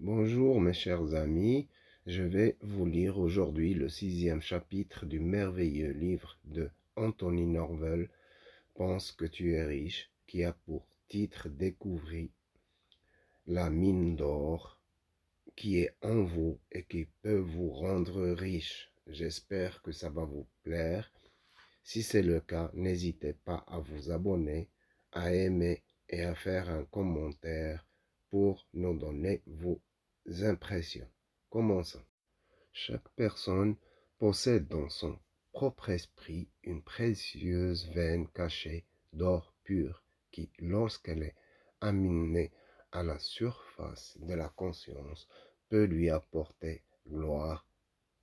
Bonjour mes chers amis, je vais vous lire aujourd'hui le 6e chapitre du merveilleux livre de Anthony Norvel, Pense que tu es riche, qui a pour titre Découvrir la mine d'or qui est en vous et qui peut vous rendre riche. J'espère que ça va vous plaire. Si c'est le cas, n'hésitez pas à vous abonner, à aimer et à faire un commentaire pour nous donner vos impressions. Commençons. Chaque personne possède dans son propre esprit une précieuse veine cachée d'or pur qui, lorsqu'elle est amenée à la surface de la conscience, peut lui apporter gloire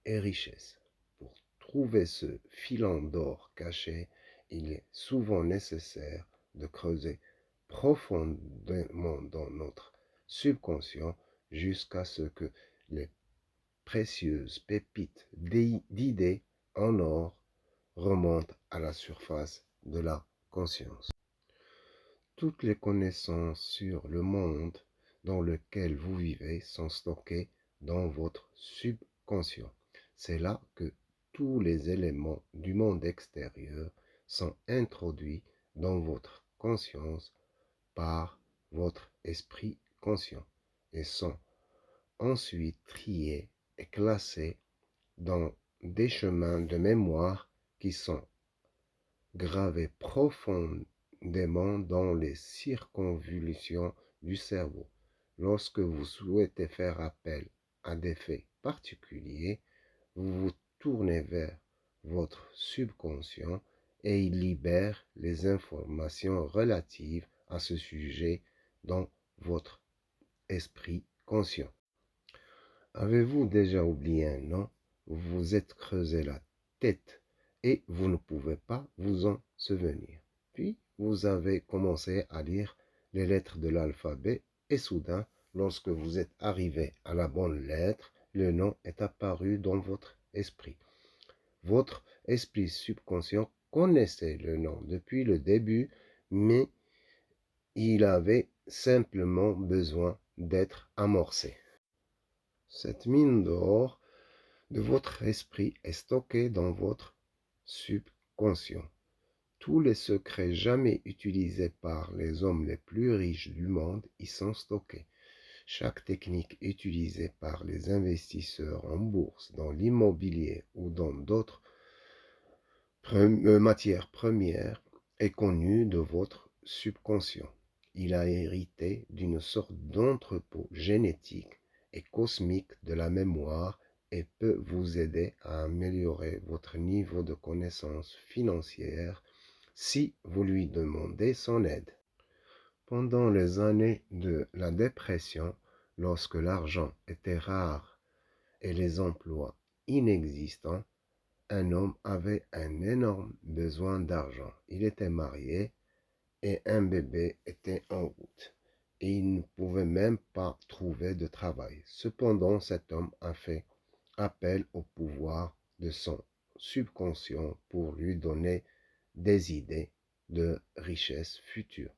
et richesse. Pour trouver ce filon d'or caché, il est souvent nécessaire de creuser profondément dans notre subconscient jusqu'à ce que les précieuses pépites d'idées en or remontent à la surface de la conscience. Toutes les connaissances sur le monde dans lequel vous vivez sont stockées dans votre subconscient. C'est là que tous les éléments du monde extérieur sont introduits dans votre conscience par votre esprit conscient et sont ensuite triés et classés dans des chemins de mémoire qui sont gravés profondément dans les circonvolutions du cerveau. Lorsque vous souhaitez faire appel à des faits particuliers, vous vous tournez vers votre subconscient et il libère les informations relatives à ce sujet dans votre esprit conscient. Avez-vous déjà oublié un nom? Vous vous êtes creusé la tête et vous ne pouvez pas vous en souvenir. Puis, vous avez commencé à lire les lettres de l'alphabet et soudain, lorsque vous êtes arrivé à la bonne lettre, le nom est apparu dans votre esprit. Votre esprit subconscient connaissait le nom depuis le début, mais il avait simplement besoin d'être amorcé. Cette mine d'or de votre esprit est stockée dans votre subconscient. Tous les secrets jamais utilisés par les hommes les plus riches du monde y sont stockés. Chaque technique utilisée par les investisseurs en bourse, dans l'immobilier ou dans d'autres matières premières est connue de votre subconscient. Il a hérité d'une sorte d'entrepôt génétique et cosmique de la mémoire et peut vous aider à améliorer votre niveau de connaissance financière si vous lui demandez son aide. Pendant les années de la dépression, lorsque l'argent était rare et les emplois inexistants, un homme avait un énorme besoin d'argent. Il était marié et un bébé était en route. Et il ne pouvait même pas trouver de travail. Cependant, cet homme a fait appel au pouvoir de son subconscient pour lui donner des idées de richesse future.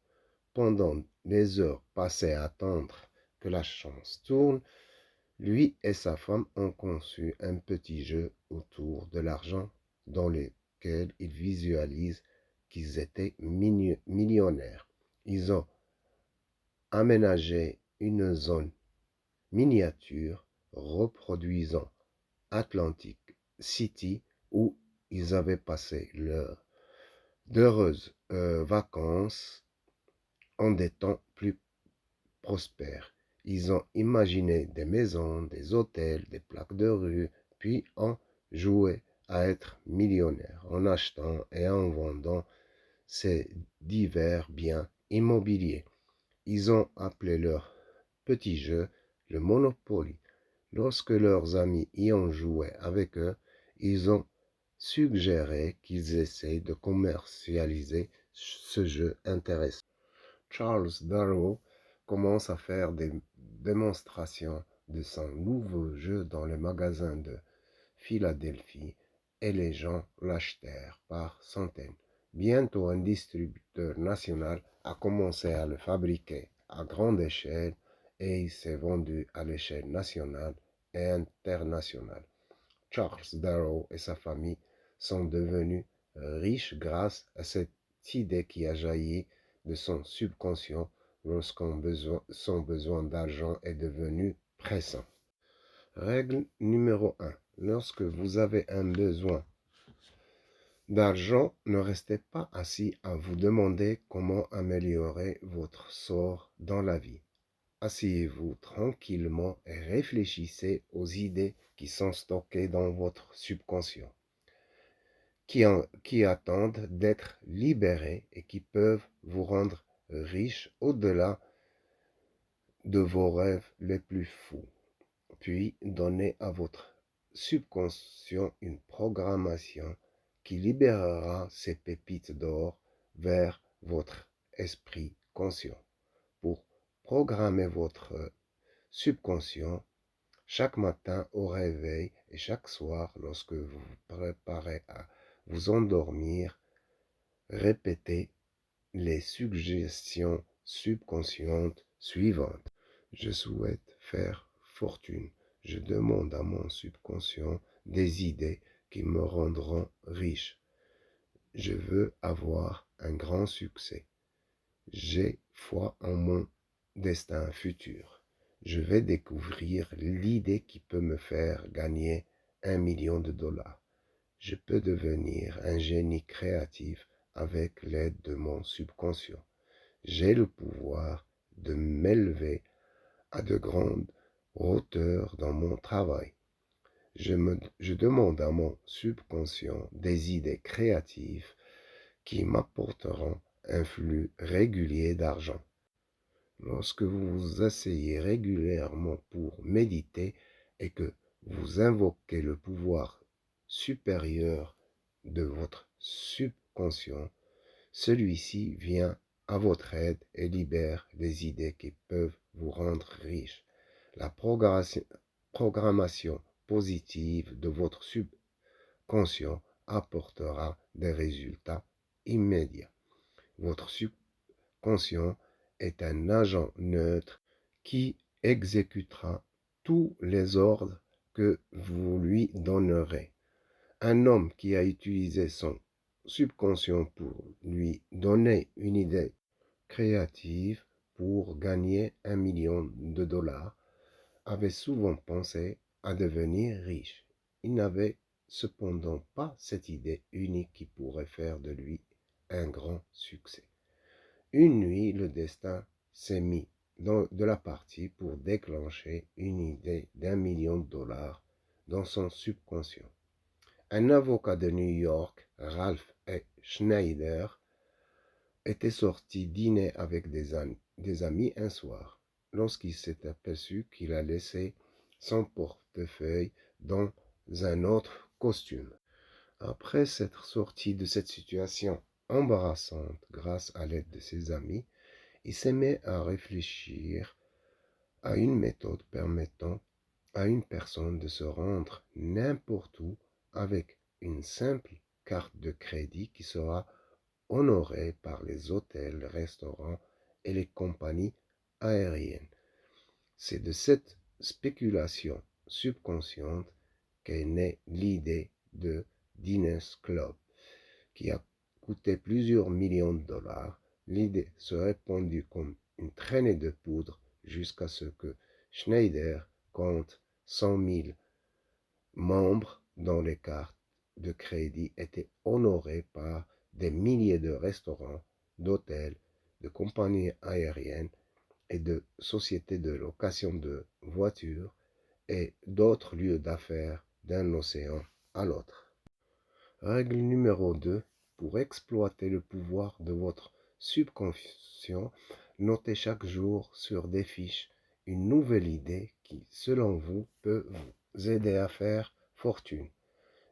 Pendant les heures passées à attendre que la chance tourne, lui et sa femme ont conçu un petit jeu autour de l'argent dans lequel ils visualisent qu'ils étaient millionnaires. Ils ont aménagé une zone miniature reproduisant Atlantic City où ils avaient passé d'heureuses vacances en des temps plus prospères. Ils ont imaginé des maisons, des hôtels, des plaques de rue, puis ont joué à être millionnaires en achetant et en vendant ces divers biens immobiliers. Ils ont appelé leur petit jeu le Monopoly. Lorsque leurs amis y ont joué avec eux, ils ont suggéré qu'ils essayent de commercialiser ce jeu intéressant. Charles Darrow commence à faire des démonstrations de son nouveau jeu dans les magasins de Philadelphie et les gens l'achetèrent par centaines. Bientôt, un distributeur national a commencé à le fabriquer à grande échelle et il s'est vendu à l'échelle nationale et internationale. Charles Darrow et sa famille sont devenus riches grâce à cette idée qui a jailli de son subconscient lorsqu'on son besoin d'argent est devenu pressant. Règle numéro 1. Lorsque vous avez un besoin d'argent, ne restez pas assis à vous demander comment améliorer votre sort dans la vie. Asseyez-vous tranquillement et réfléchissez aux idées qui sont stockées dans votre subconscient, qui attendent d'être libérées et qui peuvent vous rendre riche au-delà de vos rêves les plus fous. Puis donnez à votre subconscient une programmation qui libérera ces pépites d'or vers votre esprit conscient. Pour programmer votre subconscient, chaque matin au réveil et chaque soir lorsque vous vous préparez à vous endormir, répétez les suggestions subconscientes suivantes. Je souhaite faire fortune. Je demande à mon subconscient des idées qui me rendront riche. Je veux avoir un grand succès. J'ai foi en mon destin futur. Je vais découvrir l'idée qui peut me faire gagner 1 million de dollars. Je peux devenir un génie créatif avec l'aide de mon subconscient. J'ai le pouvoir de m'élever à de grandes hauteurs dans mon travail. Je demande à mon subconscient des idées créatives qui m'apporteront un flux régulier d'argent. Lorsque vous vous asseyez régulièrement pour méditer et que vous invoquez le pouvoir supérieur de votre subconscient, celui-ci vient à votre aide et libère des idées qui peuvent vous rendre riche. La programmation positive de votre subconscient apportera des résultats immédiats. Votre subconscient est un agent neutre qui exécutera tous les ordres que vous lui donnerez. Un homme qui a utilisé son subconscient pour lui donner une idée créative pour gagner 1 million de dollars avait souvent pensé à devenir riche. Il n'avait cependant pas cette idée unique qui pourrait faire de lui un grand succès. Une nuit, le destin s'est mis de la partie pour déclencher une idée d'1 million de dollars dans son subconscient. Un avocat de New York, Ralph E. Schneider, était sorti dîner avec des amis un soir, lorsqu'il s'est aperçu qu'il a laissé son portefeuille dans un autre costume. Après s'être sorti de cette situation embarrassante grâce à l'aide de ses amis, il s'est mis à réfléchir à une méthode permettant à une personne de se rendre n'importe où avec une simple carte de crédit qui sera honorée par les hôtels, restaurants et les compagnies aériennes. C'est de cette spéculation subconsciente qu'est née l'idée de Diners Club, qui a coûté plusieurs millions de dollars. L'idée se répandit comme une traînée de poudre jusqu'à ce que Schneider compte 100 000 membres dont les cartes de crédit étaient honorées par des milliers de restaurants, d'hôtels, de compagnies aériennes et de sociétés de location de voitures et d'autres lieux d'affaires d'un océan à l'autre. Règle numéro 2. Pour exploiter le pouvoir de votre subconscient, notez chaque jour sur des fiches une nouvelle idée qui, selon vous, peut vous aider à faire fortune.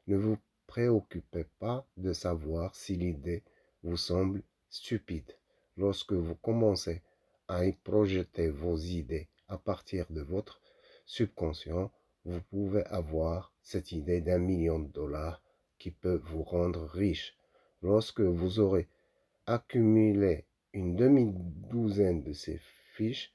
Ne vous préoccupez pas de savoir si l'idée vous semble stupide. Lorsque vous commencez à y projeter vos idées à partir de votre subconscient, vous pouvez avoir cette idée d'1 million de dollars qui peut vous rendre riche. Lorsque vous aurez accumulé une demi-douzaine de ces fiches,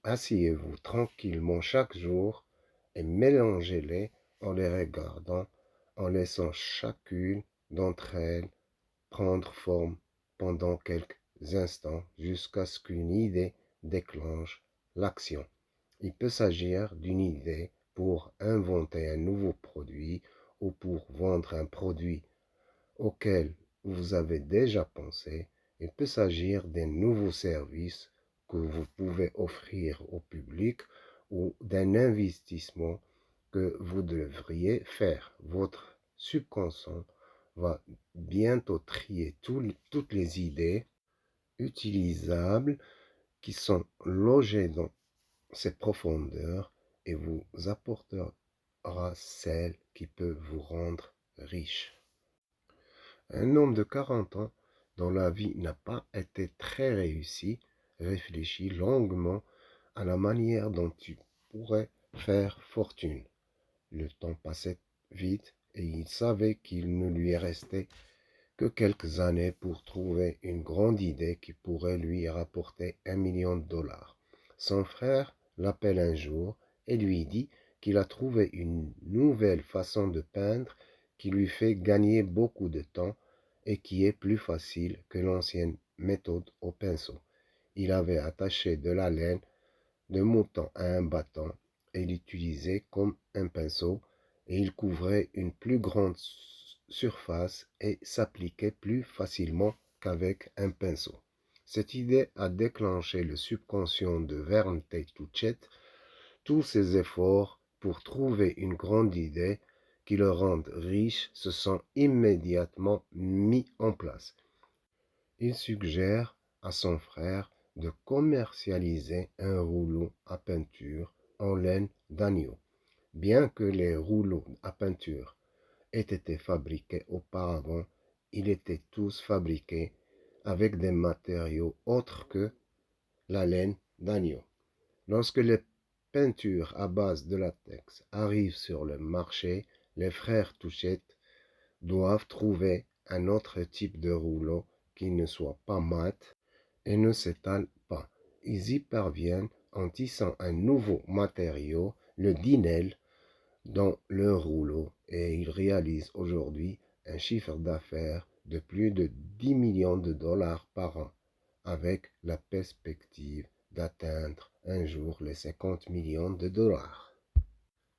Asseyez-vous tranquillement chaque jour et mélangez-les en les regardant, en laissant chacune d'entre elles prendre forme pendant quelques instants jusqu'à ce qu'une idée déclenche l'action. Il peut s'agir d'une idée pour inventer un nouveau produit ou pour vendre un produit auquel vous avez déjà pensé. Il peut s'agir d'un nouveau service que vous pouvez offrir au public ou d'un investissement que vous devriez faire. Votre subconscient va bientôt trier toutes les idées utilisables qui sont logées dans ses profondeurs et vous apportera celle qui peut vous rendre riche. Un homme de 40 ans dont la vie n'a pas été très réussie réfléchit longuement à la manière dont il pourrait faire fortune. Le temps passait vite et il savait qu'il ne lui restait que quelques années pour trouver une grande idée qui pourrait lui rapporter 1 million de dollars. Son frère l'appelle un jour et lui dit qu'il a trouvé une nouvelle façon de peindre qui lui fait gagner beaucoup de temps et qui est plus facile que l'ancienne méthode au pinceau. Il avait attaché de la laine de mouton à un bâton et l'utilisait comme un pinceau et il couvrait une plus grande surface et s'appliquait plus facilement qu'avec un pinceau. Cette idée a déclenché le subconscient de Vern Tate Touchett. Tous ses efforts pour trouver une grande idée qui le rende riche se sont immédiatement mis en place. Il suggère à son frère de commercialiser un rouleau à peinture en laine d'agneau. Bien que les rouleaux à peinture aient été fabriqués auparavant, ils étaient tous fabriqués avec des matériaux autres que la laine d'agneau. Lorsque les peintures à base de latex arrivent sur le marché, les frères Touchett doivent trouver un autre type de rouleau qui ne soit pas mat et ne s'étale pas. Ils y parviennent en tissant un nouveau matériau, le Dinel, dans leur rouleau et ils réalisent aujourd'hui un chiffre d'affaires de plus de 10 millions de dollars par an, avec la perspective d'atteindre un jour les 50 millions de dollars.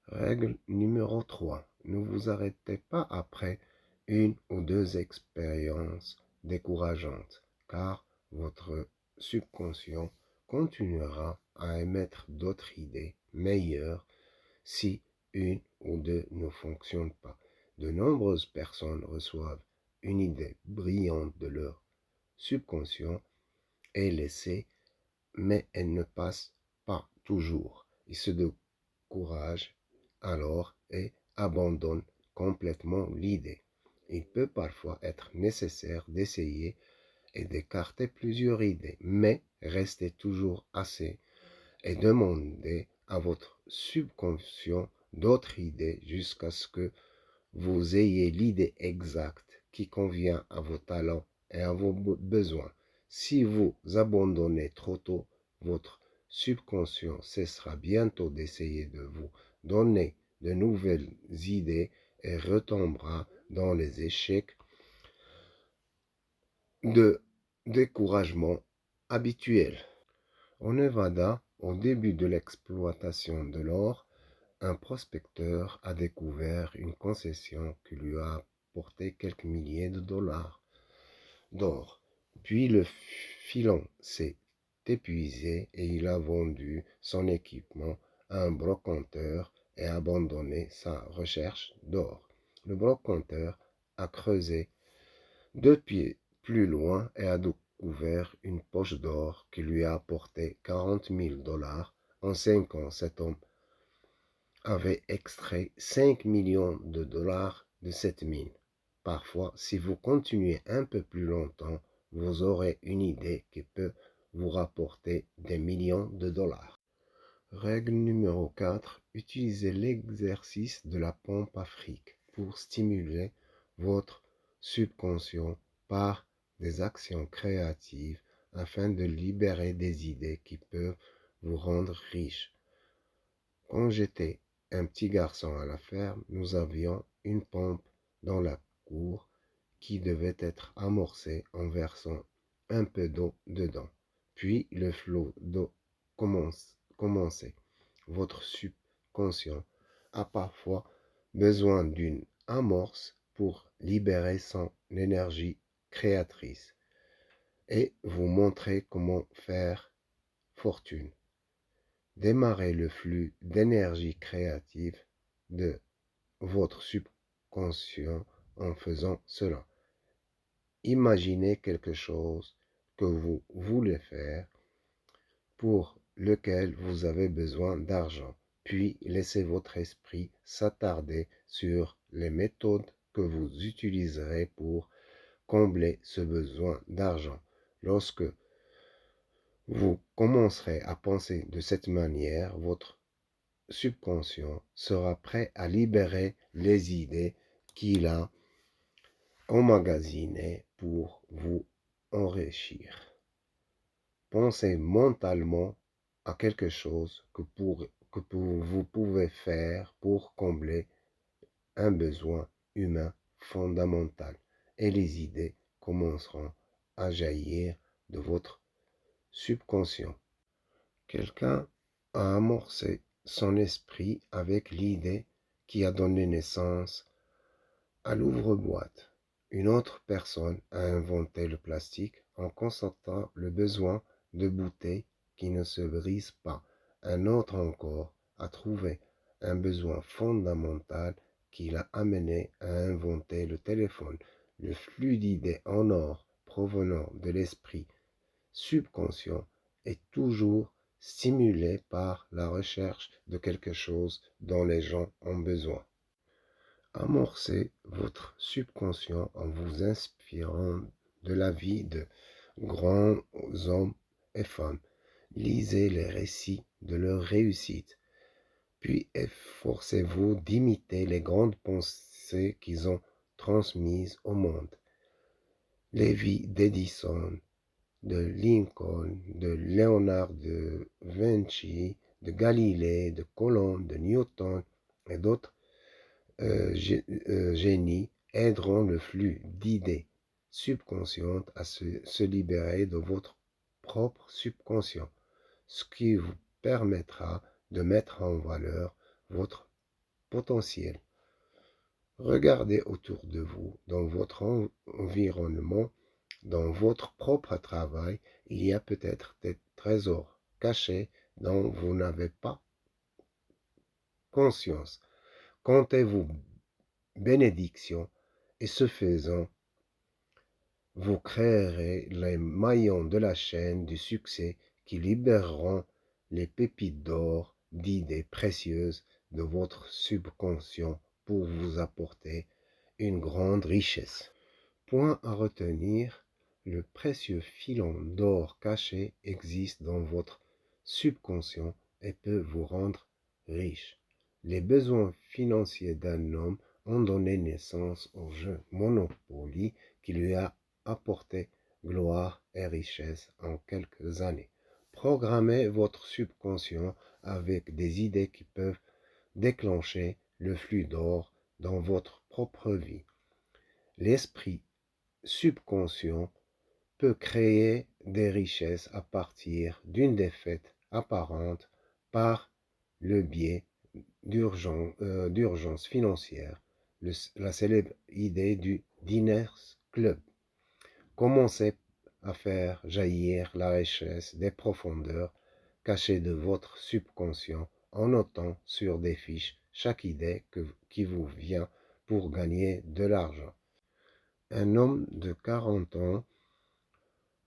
Règle numéro 3. Ne vous arrêtez pas après une ou deux expériences décourageantes, car votre subconscient continuera à émettre d'autres idées meilleures si une ou deux ne fonctionnent pas. De nombreuses personnes reçoivent une idée brillante de leur subconscient et l'essaient, mais elle ne passe pas toujours. Ils se découragent alors et abandonnent complètement l'idée. Il peut parfois être nécessaire d'essayer et d'écarter plusieurs idées, mais restez toujours assez et demandez à votre subconscient d'autres idées jusqu'à ce que vous ayez l'idée exacte qui convient à vos talents et à vos besoins. Si vous abandonnez trop tôt, votre subconscient cessera bientôt d'essayer de vous donner de nouvelles idées et retombera dans les échecs de découragement habituels. Au Nevada, au début de l'exploitation de l'or, un prospecteur a découvert une concession qui lui a apporté quelques milliers de dollars d'or. Puis le filon s'est épuisé et il a vendu son équipement à un brocanteur et abandonné sa recherche d'or. Le brocanteur a creusé 2 pieds plus loin et a découvert une poche d'or qui lui a apporté 40 000 dollars. En 5 ans, cet homme avait extrait 5 millions de dollars de cette mine. Parfois, si vous continuez un peu plus longtemps, vous aurez une idée qui peut vous rapporter des millions de dollars. Règle numéro 4. Utilisez l'exercice de la pompe à fric pour stimuler votre subconscient par des actions créatives afin de libérer des idées qui peuvent vous rendre riche. Quand j'étais un petit garçon à la ferme, nous avions une pompe dans la cour qui devait être amorcée en versant un peu d'eau dedans. Puis le flot d'eau commençait. Votre subconscient a parfois besoin d'une amorce pour libérer son énergie créatrice et vous montrer comment faire fortune. Démarrez le flux d'énergie créative de votre subconscient en faisant cela. Imaginez quelque chose que vous voulez faire pour lequel vous avez besoin d'argent, puis laissez votre esprit s'attarder sur les méthodes que vous utiliserez pour combler ce besoin d'argent. Lorsque vous commencerez à penser de cette manière, votre subconscient sera prêt à libérer les idées qu'il a emmagasinées pour vous enrichir. Pensez mentalement à quelque chose que vous pouvez faire pour combler un besoin humain fondamental et les idées commenceront à jaillir de votre subconscient. Quelqu'un a amorcé son esprit avec l'idée qui a donné naissance à l'ouvre-boîte. Une autre personne a inventé le plastique en constatant le besoin de bouteilles qui ne se brisent pas. Un autre encore a trouvé un besoin fondamental qui l'a amené à inventer le téléphone. Le flux d'idées en or provenant de l'esprit subconscient est toujours stimulé par la recherche de quelque chose dont les gens ont besoin. Amorcez votre subconscient en vous inspirant de la vie de grands hommes et femmes. Lisez les récits de leur réussite, puis efforcez-vous d'imiter les grandes pensées qu'ils ont transmises au monde. Les vies d'Edison, de Lincoln, de Léonard de Vinci, de Galilée, de Colomb, de Newton et d'autres génies aideront le flux d'idées subconscientes à se libérer de votre propre subconscient, ce qui vous permettra de mettre en valeur votre potentiel. Regardez autour de vous, dans votre environnement, dans votre propre travail, il y a peut-être des trésors cachés dont vous n'avez pas conscience. Comptez-vous bénédictions et ce faisant, vous créerez les maillons de la chaîne du succès qui libéreront les pépites d'or d'idées précieuses de votre subconscient pour vous apporter une grande richesse. Point à retenir, le précieux filon d'or caché existe dans votre subconscient et peut vous rendre riche. Les besoins financiers d'un homme ont donné naissance au jeu Monopoly qui lui a apporté gloire et richesse en quelques années. Programmez votre subconscient avec des idées qui peuvent déclencher le flux d'or dans votre propre vie. L'esprit subconscient peut créer des richesses à partir d'une défaite apparente par le biais d'urgence financière, la célèbre idée du Diners Club. Commencez à faire jaillir la richesse des profondeurs cachées de votre subconscient en notant sur des fiches chaque idée qui vous vient pour gagner de l'argent. Un homme de 40 ans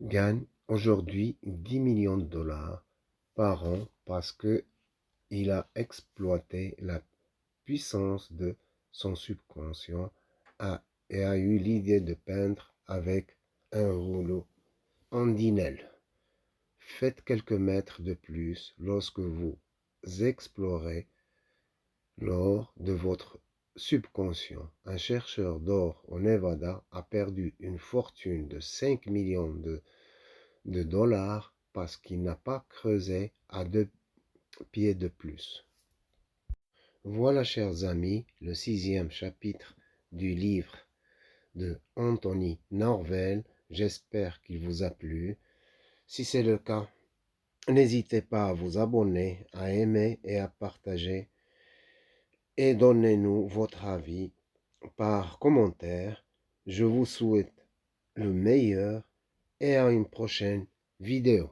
gagne aujourd'hui 10 millions de dollars par an parce qu'il a exploité la puissance de son subconscient et a eu l'idée de peindre avec un rouleau en Dinel. Faites quelques mètres de plus lorsque vous explorez l'or de votre subconscient. Un chercheur d'or au Nevada a perdu une fortune de 5 millions de dollars parce qu'il n'a pas creusé à 2 pieds de plus. Voilà, chers amis, le 6e chapitre du livre de Anthony Norvel. J'espère qu'il vous a plu. Si c'est le cas, n'hésitez pas à vous abonner, à aimer et à partager. Et donnez-nous votre avis par commentaire. Je vous souhaite le meilleur et à une prochaine vidéo.